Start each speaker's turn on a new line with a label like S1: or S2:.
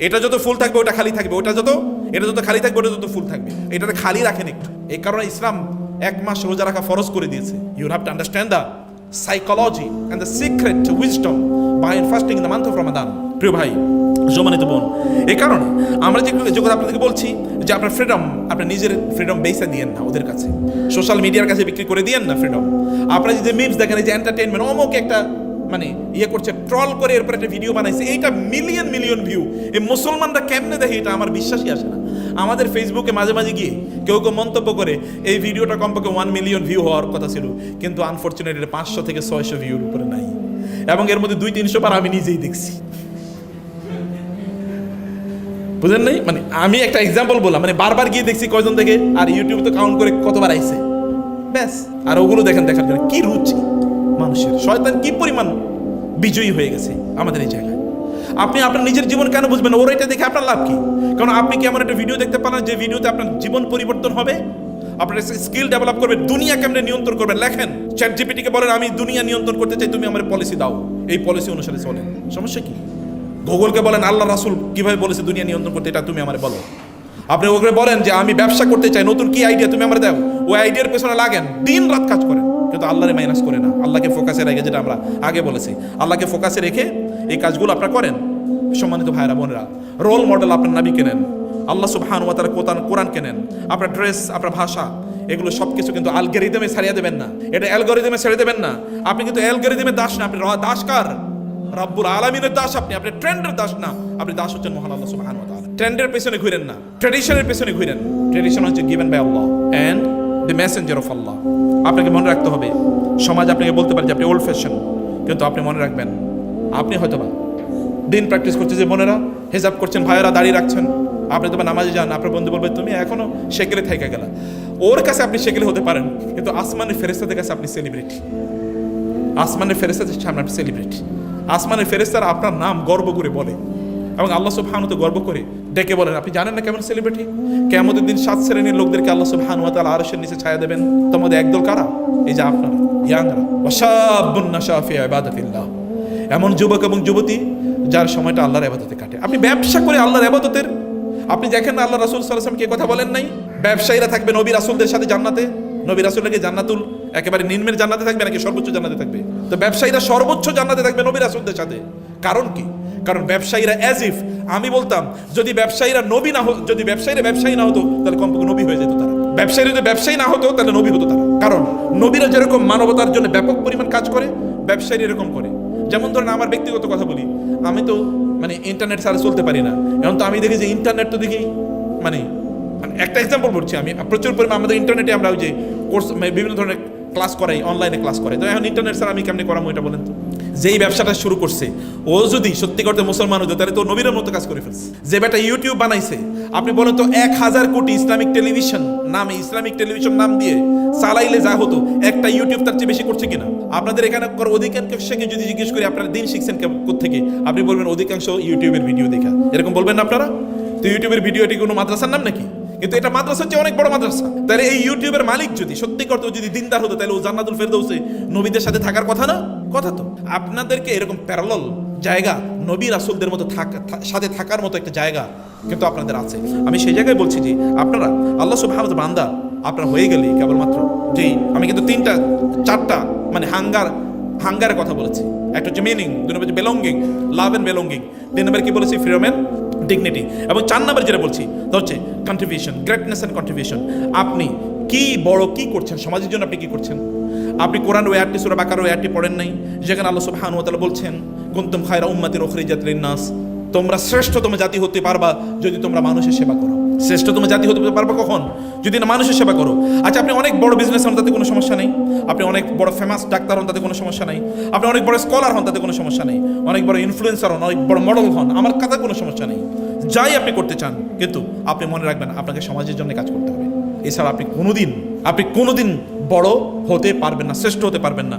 S1: এটা যত ফুল থাকবে ওটা খালি থাকবে, এটা যত খালি থাকবে ওটা যত ফুল থাকবে। এটাতে খালি রাখেন একটু। এই কারণে ইসলাম 1 মাস রোজা রাখা ফরজ করে দিয়েছে। You have to understand the psychology and the secret wisdom behind fasting in the month of Ramadan. প্রিয় ভাই, সম্মানিত বোন, এই কারণে আমরা যে কথা আপনাদেরকে বলছি যে আপনার ফ্রিডম, আপনার নিজের ফ্রিডম বেসে দিয়েন না ওদের কাছে, সোশ্যাল মিডিয়ার কাছে বিক্রি করে দিয়েন না ফ্রিডম। আপনারা যে মিমস দেখেন, এই যে এন্টারটেনমেন্ট, অমুক একটা মানে ইয়ে করছে, ট্রল করে এরপর একটা ভিডিও বানাইছে, এইটা মিলিয়ন মিলিয়ন ভিউ। এই মুসলমানরা কেমনে দেখে এটা আমার বিশ্বাসই আসে না। আমাদের ফেসবুকে মাঝে মাঝে গিয়ে কেউ মন্তব্য করে এই ভিডিওটা কমপক্ষে 1 মিলিয়ন ভিউ হওয়ার কথা ছিল, কিন্তু আনফরচুনেটলি 500 থেকে 600 ভিউর উপরে নাই, এবং এর মধ্যে 200-300 বার আমি নিজেই দেখছি। বুঝেন নাই? মানে আমি একটা এক্সাম্পল বললাম, মানে বারবার গিয়ে দেখছি কয়জন দেখে, আর ইউটিউবে তো কাউন্ট করে কতবার আইছে, ব্যাস। আর ওগুলো দেখেন, দেখার জন্য কি রুচি মানুষের, শয়তান কি পরিমাণ বিজয়ী হয়ে গেছে আমাদের এই জায়গায়। আপনি আপনার নিজের জীবন কেন বুঝবেন? ওর এটা দেখে আপনার লাভ কি? কারণ আপনি কি এমন একটা ভিডিও দেখতে পারেন যে ভিডিওতে আপনার জীবন পরিবর্তন হবে, আপনার স্কিল ডেভেলপ করবে, দুনিয়া কেমনে নিয়ন্ত্রণ করবেন লেখেন। চ্যাট জিপিটিকে বলেন আমি দুনিয়া নিয়ন্ত্রণ করতে চাই, তুমি আমার পলিসি দাও, এই পলিসি অনুসারে চলেন, সমস্যা কি? গুগলকে বলেন আল্লাহ রাসূল কিভাবে বলেছে দুনিয়া নিয়ন্ত্রণ করতে, এটা তুমি আমারে বলো। আপনি ওকে বলেন যে আমি ব্যবসা করতে চাই, নতুন কি আইডিয়া তুমি আমার দাও, ওই আইডিয়ার পেছনে লাগেন, দিন রাত কাজ করেন, কিন্তু আল্লাহরে মাইনাস করে না, আল্লাহকে ফোকাসে রেখে, যেটা আমরা আগে বলেছি, আল্লাহকে ফোকাসে রেখে এই কাজগুলো আপনারা করেন। সম্মানিত ভাইরা বোনেরা, রোল মডেল আপনার নবী কেনেন, আল্লাহ সুবহানাহু ওয়া তাআলা কোরআন কেনেন, আপনার ড্রেস, আপনার ভাষা, এগুলো সবকিছু কিন্তু অ্যালগরিদমে ছাড়িয়ে দেবেন না, এটা অ্যালগরিদমে ছেড়ে দেবেন না। আপনি কিন্তু অ্যালগরিদমের দাস না, আপনি দাস কার? রব্বুল আলামিনের দাস। আপনি ট্রেন্ডের দাস না, আপনি দাস হচ্ছেন মহান আল্লাহ সুবহানাহু ওয়া তাআলা। ট্রেন্ডের পেছনে ঘুরেন না, ট্র্যাডিশনের পেছনে ঘুরেন। ট্র্যাডিশন হচ্ছে given by Allah and the messenger of Allah. আপনাকে মনে রাখতে হবে, সমাজ আপনাকে বলতে পারে যে আপনি ওল্ড ফ্যাশন, কিন্তু আপনি মনে রাখবেন আপনি হয়তোবা দিন প্র্যাকটিস করছে, যে বোনেরা হেজাব করছেন, ভাইয়েরা দাঁড়িয়ে রাখছেন, আপনি তো নামাজে যান, আপনার বন্ধু বলবে তুমি এখনো সেকেলে থেকে গেলা। ওর কাছে আপনি সেকেলে হতে পারেন, কিন্তু আসমানের ফেরেশতাদের কাছে আপনি সেলিব্রিটি। আসমানের ফেরেশতাদের সামনে আপনি সেলিব্রিটি। আসমানের ফেরেশতারা আপনার নাম গর্ব করে বলে, এবং আল্লাহ সুবহানাহু ওয়া তাআলা গর্ব করে ডেকে বলেন। আপনি জানেন না কেমন সেলিব্রিটি? কিয়ামতের দিন 7 শ্রেণীর লোকদেরকে আল্লাহ সুবহানাহু ওয়া তাআলা আরশের নিচে ছায়া দেবেন, তোমাদের একদল কারা? এই যে আপনারা ইয়াংরা, ওয়াশাবুন নাশা ফি ইবাদাতিল্লাহ, এমন যুবক এবং যুবতী যার সময়টা আল্লাহর ইবাদতে কাটে। আপনি ব্যবসা করে আল্লাহর ইবাদতের, আপনি দেখেন আল্লাহ রাসূল সাল্লাল্লাহু আলাইহি ওয়াসাল্লাম কে কথা বলেন নাই? ব্যবসায়ীরা থাকবে নবী রাসূলদের সাথে জান্নাতে, নবী রাসূলরা কি জান্নাতুল একেবারে নিম্নের জান্নাতে থাকবে নাকি সর্বোচ্চ জান্নাতে থাকবে? তো ব্যবসায়ীরা সর্বোচ্চ জান্নাতে থাকবে নবী রাসূলদের সাথে। কারণ কি? কারণ ব্যবসায়ীরা অ্যাজ ইফ, আমি বলতাম যদি ব্যবসায়ীরা নবী না হতো, যদি ব্যবসায়ীরা ব্যবসায়ী না হতো, তাহলে কমপক্ষে নবী হয়ে যেত তারা। ব্যবসায়ীরা যদি ব্যবসায়ী না হতো, তাহলে নবী হতো তারা। কারণ নবীরা যেরকম মানবতার জন্য ব্যাপক পরিমাণ কাজ করে, ব্যবসায়ীরা এরকম করে। যেমন ধরেন আমার ব্যক্তিগত কথা বলি, আমি তো মানে ইন্টারনেট ছাড়া চলতে পারি না। এখন তো আমি দেখি যে ইন্টারনেট তো দেখি মানে একটা এক্সাম্পল বলছি, আমি প্রচুর পরিমাণ আমাদের ইন্টারনেটে আমরা ওই যে কোর্স বিভিন্ন ধরনের ক্লাস করাই, অনলাইনে ক্লাস করাই। তো এখন ইন্টারনেট ছাড়া আমি কেমনি করাবো এটা বলেন তো? যেই ব্যবসাটা শুরু করছে ও যদি সত্যি করতে মুসলমান হতো, তাহলে তো নবীর মতো কাজ করে ফেলছে। যে বেটা ইউটিউব বানাইছে, আপনি বলেন তো 1000 কোটি ইসলামিক টেলিভিশন নামে, ইসলামিক টেলিভিশন নাম দিয়ে চালাইলে যা হতো, একটা ইউটিউব তার চেয়ে বেশি করছে কিনা? আপনাদের এখানে অধিকাংশকে যদি জিজ্ঞেস করি আপনারা দিন শিখছেন কোত্থেকে, আপনি বলবেন অধিকাংশ ইউটিউবের ভিডিও দেখা। এরকম বলবেন না আপনারা? তো ইউটিউবের ভিডিও এটি কোনো মাদ্রাসার নাম নাকি? কিন্তু এটা মাদ্রাসার চেয়ে অনেক বড় মাদ্রাসা। তাহলে এই ইউটিউবের মালিক যদি সত্যি করতে যদি দিনদার হতো, তাহলে ও জান্নাতুল ফেরদৌসে নবীদের সাথে থাকার কথা না? কথা তো। আপনাদেরকে এরকম প্যারালাল জায়গা, নবী রাসূলদের মতো সাথে থাকার মতো একটা জায়গা কিন্তু আপনাদের আছে। আমি সেই জায়গায় বলছি যে আপনারা আল্লাহ সুবহানাহু ওয়া তাআলা বান্দা আপনারা হয়ে গেলে কেবলমাত্র যে আমি কিন্তু 3-4টা মানে হাঙ্গারের কথা বলেছি। একটা হচ্ছে মিনিং, 2 নম্বর হচ্ছে বিলঙ্গিং, লাভ এন্ড বিলঙ্গিং, 3 নম্বর কি বলেছি? ফ্রিডম এন্ড ডিগনিটি, এবং 4 নম্বর যেটা বলছি তা হচ্ছে কন্ট্রিবিউশন, গ্রেটনেস এন্ড কন্ট্রিবিউশন। আপনি কি বড় কি করছেন সমাজের জন্য, আপনি কি করছেন? আপনি কোরআন ওই আয়াতটি সূরা বাকারার ওই আয়াতটি পড়েন নাই, যেখানে আল্লাহ সুবহানাহু ওয়া তাআলা বলছেন কুনতুম খায়রা উম্মাতিন উখরিজাত লিন-নাস, তোমরা শ্রেষ্ঠতম জাতি হতে পারবা যদি তোমরা মানুষের সেবা করো। শ্রেষ্ঠতম জাতি হতে পারবা কখন? যদি না মানুষের সেবা করো। আচ্ছা, আপনি অনেক বড় বিজনেস হন, তাতে কোনো সমস্যা নেই। আপনি অনেক বড় ফেমাস ডাক্তার হন, তাতে কোনো সমস্যা নেই। আপনি অনেক বড় স্কলার হন, তাতে কোনো সমস্যা নেই। অনেক বড় ইনফ্লুয়েন্সার হন, অনেক বড় মডেল হন, আমার কাছে কোনো সমস্যা নেই। যাই আপনি করতে চান, কিন্তু আপনি মনে রাখবেন আপনাকে সমাজের জন্য কাজ করতে হবে। এছাড়া আপনি কোনোদিন বড় হতে পারবেন না, শ্রেষ্ঠ হতে পারবেন না।